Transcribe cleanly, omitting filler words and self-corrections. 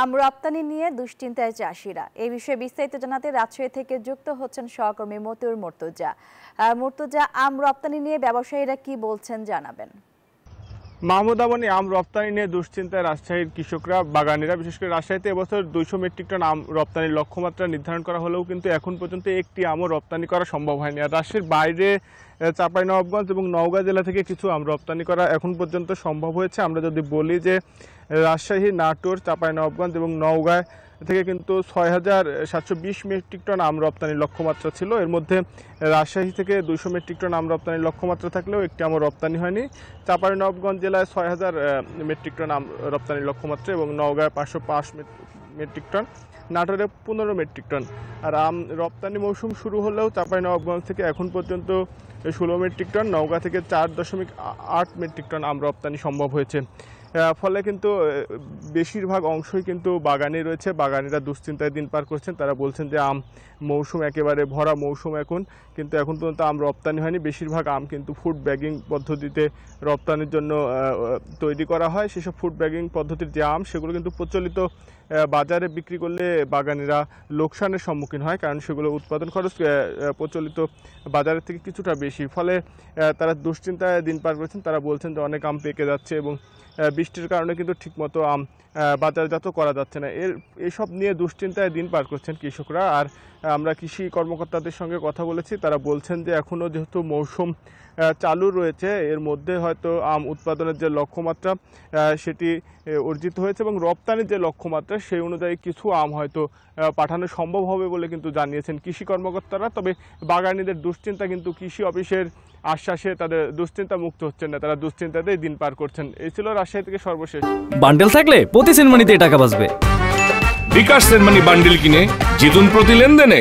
আম রপ্তানি নিয়ে দুশ্চিন্তায় চাষিরা। এই বিষয়ে বিস্তারিত জানাতে রাজশাহী থেকে যুক্ত হচ্ছেন সহকর্মী মতিউর মুর্তজা। মুর্তজা, আম রপ্তানি নিয়ে ব্যবসায়ীরা কি বলছেন জানাবেন। মাহমুদ আমনি, আম রপ্তানি নিয়ে দুশ্চিন্তায় রাজশাহীর কৃষকরা, বাগানীরা। বিশেষ করে রাজশাহীতে এবছর 200 মেট্রিক টন আম রপ্তানির লক্ষ্যমাত্রা নির্ধারণ করা হলেও কিন্তু এখন পর্যন্ত একটি আমও রপ্তানি করা সম্ভব হয়নি। আর রাজশাহীর বাইরে চাঁপাইনবাবগঞ্জ এবং নওগাঁ জেলা থেকে কিছু আম রপ্তানি করা এখন পর্যন্ত সম্ভব হয়েছে। আমরা যদি বলি যে রাজশাহী, নাটোর, চাঁপাইনবাবগঞ্জ এবং নওগাঁ থেকে কিন্তু 6,720 মেট্রিক টন আম রপ্তানির লক্ষ্যমাত্রা ছিল। এর মধ্যে রাজশাহী থেকে 200 মেট্রিক টন আম রপ্তানির লক্ষ্যমাত্রা থাকলেও একটি আমও রপ্তানি হয়নি। চাঁপাইনবাবগঞ্জ জেলায় 6,000 মেট্রিক টন আম রপ্তানির লক্ষ্যমাত্রা এবং নওগাঁয় 505 মেট্রিক টন, নাটোরে 15 মেট্রিক টন। আর আম রপ্তানি মৌসুম শুরু হলেও চাঁপাইনবাবগঞ্জ থেকে এখন পর্যন্ত 16 মেট্রিক টন, নওগাঁ থেকে 4.8 মেট্রিক টন আম রপ্তানি সম্ভব হয়েছে। ফলে কিন্তু বেশিরভাগ অংশই কিন্তু বাগানে রয়েছে। বাগানিরা দুশ্চিন্তায় দিন পার করছেন। তারা বলছেন যে আম মৌসুম একেবারে ভরা মৌসুম এখন, কিন্তু এখন পর্যন্ত আম রপ্তানি হয়নি। বেশিরভাগ আম কিন্তু ফুড ব্যাগিং পদ্ধতিতে রপ্তানির জন্য তৈরি করা হয়। সেসব ফুড ব্যাগিং পদ্ধতির যে আম, সেগুলো কিন্তু প্রচলিত বাজারে বিক্রি করলে বাগানিরা লোকসানের সম্মুখীন হয়, কারণ সেগুলো উৎপাদন খরচ প্রচলিত বাজারের থেকে কিছুটা বেশি। ফলে তারা দুশ্চিন্তায় দিন পার করছেন। তারা বলছেন যে অনেক আম পেকে যাচ্ছে এবং বৃষ্টির কারণে কিন্তু ঠিকমতো আম বাজারজাত করা যাচ্ছে না। এসব নিয়ে দুশ্চিন্তায় দিন পার করছেন কৃষকরা। আর আমরা কৃষি কর্মকর্তাদের সঙ্গে কথা বলেছি। তারা বলছেন যে এখনও যেহেতু মৌসুম চালু রয়েছে, এর মধ্যে হয়তো আম উৎপাদনের যে লক্ষ্যমাত্রা সেটি অর্জিত হয়েছে এবং রপ্তানির যে লক্ষ্যমাত্রা সেই অনুযায়ী কিছু আম হয়তো পাঠানো সম্ভব হবে বলে কিন্তু জানিয়েছেন কৃষি কর্মকর্তারা। তবে বাগানীদের দুশ্চিন্তা কিন্তু কৃষি অফিসের আশ্বাসে তাদের দুশ্চিন্তা মুক্ত হচ্ছেন না, তারা দুশ্চিন্তাতেই দিন পার করছেন। এই ছিল রাজশাহী থেকে সর্বশেষ। বান্ডেল থাকলে প্রতি সেনমানিতে টাকা বাঁচবে। বিকাশ সেনমানি বান্ডেল কিনে জিতুন প্রতি লেনদেনে।